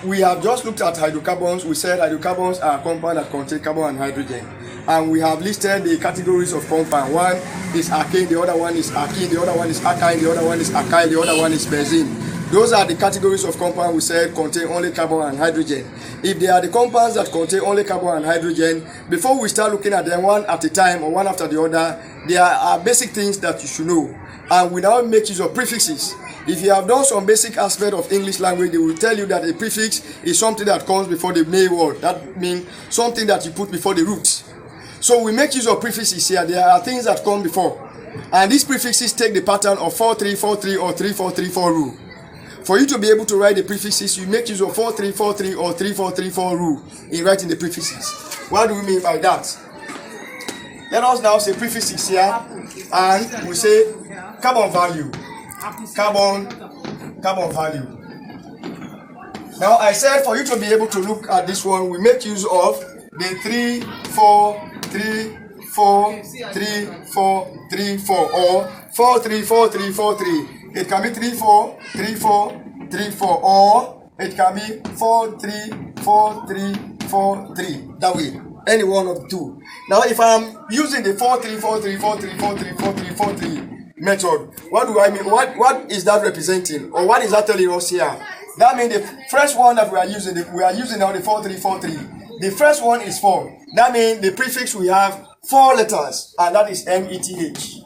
We have just looked at hydrocarbons. We said hydrocarbons are compounds that contain carbon and hydrogen. And we have listed the categories of compound. One is alkane, the other one is alkene, the other one is alkyne, the other one is alkyl, the other one is benzene. Those are the categories of compound we said contain only carbon and hydrogen. If they are the compounds that contain only carbon and hydrogen, before we start looking at them one at a time or one after the other, there are basic things that you should know. And we now make use of prefixes. If you have done some basic aspect of English language, they will tell you that a prefix is something that comes before the main word. That means something that you put before the root. So we make use of prefixes here. There are things that come before. And these prefixes take the pattern of 4343 or 3434 rule. For you to be able to write the prefixes, you make use of 4343 or 3434 rule in writing the prefixes. What do we mean by that? Let us now say prefixes here, and we say carbon value. Carbon value. Now I said for you to be able to look at this one, we make use of the 3 4 3 4 3 4 3 4 or 4 3 4 3 4 3. It can be 3 4 3 4 3 4 or it can be 4 3 4 3 4 3. That way, any one of the two. Now if I'm using the 4 3 4 3 4 3 4 3 4 3 4 3 method, what do I mean? What is that representing, or what is that telling us here? That means the first one that we are using now the 4343. The first one is 4. That means the prefix we have 4 letters, and that is METH.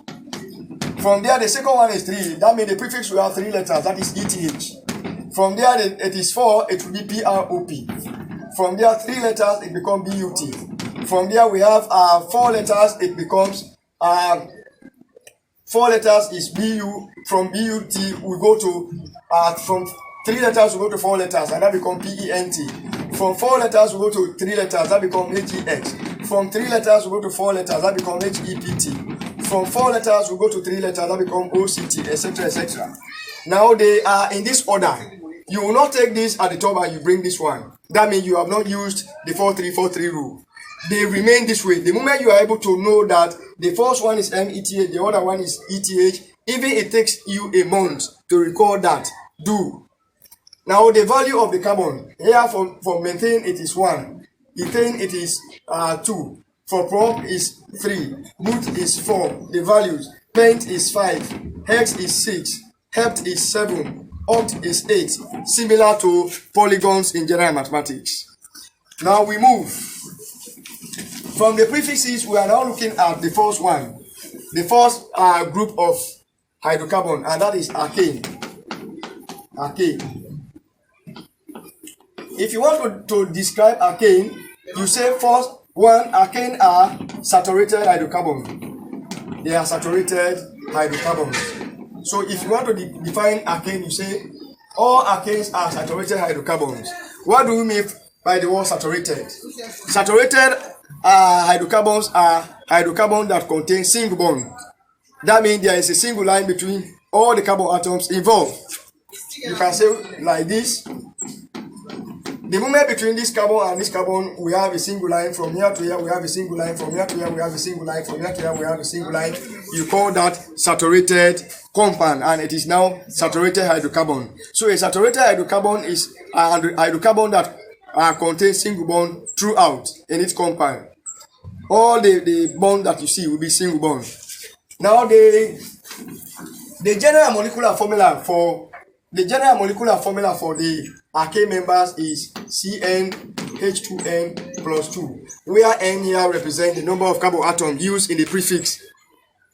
From there the second one is 3. That means the prefix we have 3 letters, that is ETH. From there it is 4, it will be PROP. From there 3 letters, it becomes BUT. From there we have 4 letters, it becomes 4 letters is BU. From BUT we go to from 3 letters we go to 4 letters, and that becomes PENT. From 4 letters we go to 3 letters, that becomes HEX. From 3 letters we go to 4 letters, that becomes HEPT. From 4 letters we go to 3 letters, that becomes OCT, etc., etc. Now they are in this order. You will not take this at the top and you bring this one. That means you have not used the 4343 rule. They remain this way. The moment you are able to know that the first one is METH, the other one is ETH, even it takes you a month to record that, do. Now the value of the carbon, here for methane it is 1, ethane it is 2, for prop is 3, but is 4, the values, pent is 5, hex is 6, hept is 7, oct is 8, similar to polygons in general mathematics. Now we move. From the prefixes, we are now looking at the first one. The first group of hydrocarbon, and that is alkane. Alkane. If you want to describe alkane, you say first one, alkane are saturated hydrocarbons. They are saturated hydrocarbons. So if you want to define alkane, you say all alkanes are saturated hydrocarbons. What do we mean by the word saturated? Saturated hydrocarbons are hydrocarbons that contain single bond. That means there is a single line between all the carbon atoms involved. You can say like this. The moment between this carbon and this carbon, we have a single line. From here to here, we have a single line. From here to here, we have a single line. From here to here, we have a single line. You call that saturated compound, and it is now saturated hydrocarbon. So a saturated hydrocarbon is a hydrocarbon that contains single bond throughout in its compound. All the bond that you see will be single bond. Now the general molecular formula for the alkane members is CnH2n plus 2, where N here represents the number of carbon atoms used in the prefix.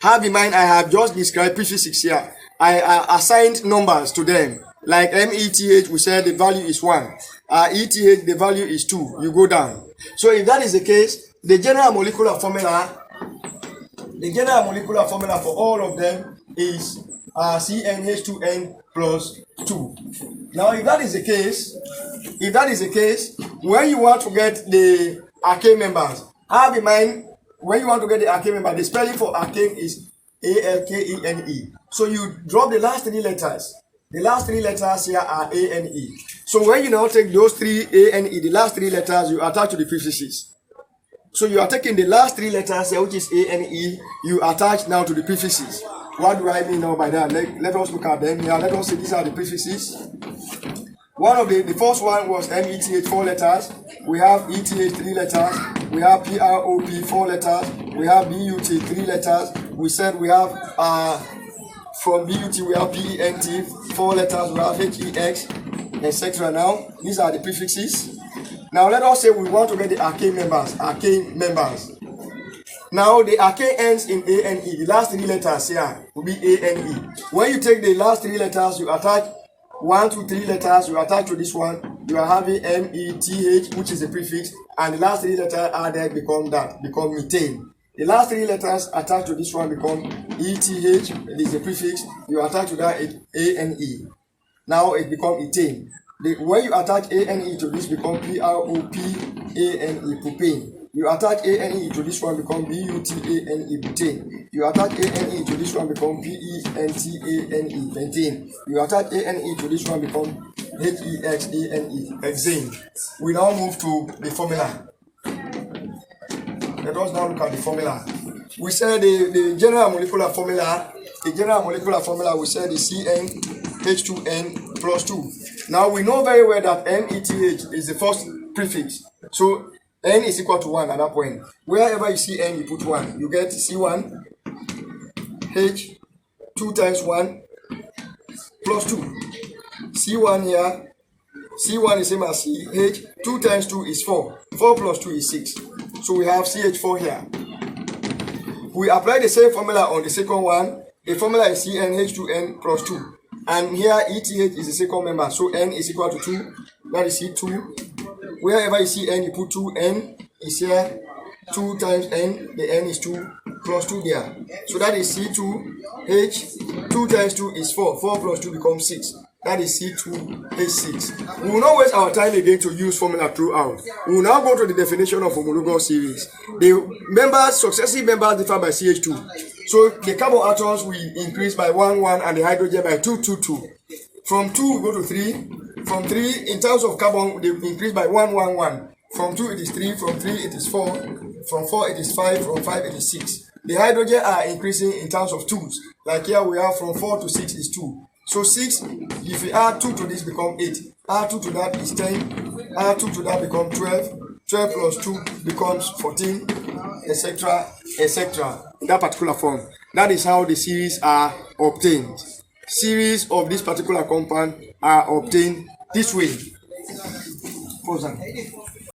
Have in mind, I have just described prefixes here. I assigned numbers to them. Like METH, we said the value is 1. ETH, the value is 2. You go down. So if that is the case, the general molecular formula for all of them is CnH2n plus 2. Now if that is the case, when you want to get the alkane members, have in mind, when you want to get the alkane member, the spelling for alkane is ALKENE. So you drop the last 3 letters. The last 3 letters here are ANE. So when you now take those 3 ANE, the last 3 letters, you attach to the prefixes. So you are taking the last 3 letters here, which is ANE, you attach now to the prefixes. What do I mean now by that? Let us look at them here. Let us see, these are the prefixes. One of the first one was METH, 4 letters. We have ETH, 3 letters. We have PROP, 4 letters. We have BUT, 3 letters. We said we have from BUT we have PENT, 4 letters. We have HEX, etc. Now these are the prefixes. Now let us say we want to get the arcane members. Arcane members. Now the arcane ends in ANE. The last 3 letters here will be ANE. When you take the last 3 letters, you attach 1 to 3 letters, you attach to this one, you are having METH, which is a prefix, and the last 3 letters added become methane. The last 3 letters attached to this one become ETH, it is a prefix, you attach to that ANE. Now it becomes ethane. When you attach ANE to this become PROPANE, propane. You attach ANE to this one become BUTANE, butane. You attach ANE to this one become PENTANE, pentane. You attach ANE to this one become HEXANE, hexane. We now move to the formula. Let us now look at the formula. We said the general molecular formula. The general molecular formula we said is CnH2n plus 2. Now we know very well that METH is the first prefix. So N is equal to 1 at that point. Wherever you see N, you put 1. You get C1, H, 2 times 1, plus 2. C1 here, C1 is same as CH, 2 times 2 is 4. 4 plus 2 is 6. So we have CH4 here. We apply the same formula on the second one. The formula is CnH2n plus 2. And here ETH is the second member. So N is equal to 2. That is C2. Wherever you see N, you put 2. N is here. 2 times N, the N is 2 plus 2 there. So that is C2H. 2 times 2 is 4. 4 plus 2 becomes 6. That is C2H6. We will not waste our time again to use formula throughout. We will now go to the definition of homologous series. The members, successive members differ by CH2. So the carbon atoms will increase by 1, 1 and the hydrogen by 2, 2, 2. From 2 we go to 3. From 3, in terms of carbon, they increase by 1, 1, 1. From 2 it is 3, from 3 it is 4, from 4 it is 5, from 5 it is 6. The hydrogen are increasing in terms of 2s. Like here we have from 4 to 6 is 2. So 6, if we add 2 to this become 8. Add 2 to that is 10. Add 2 to that become 12. 12 plus 2 becomes 14, etc., etc. In that particular form. That is how the series are obtained. Series of this particular compound are obtained this way. Pause.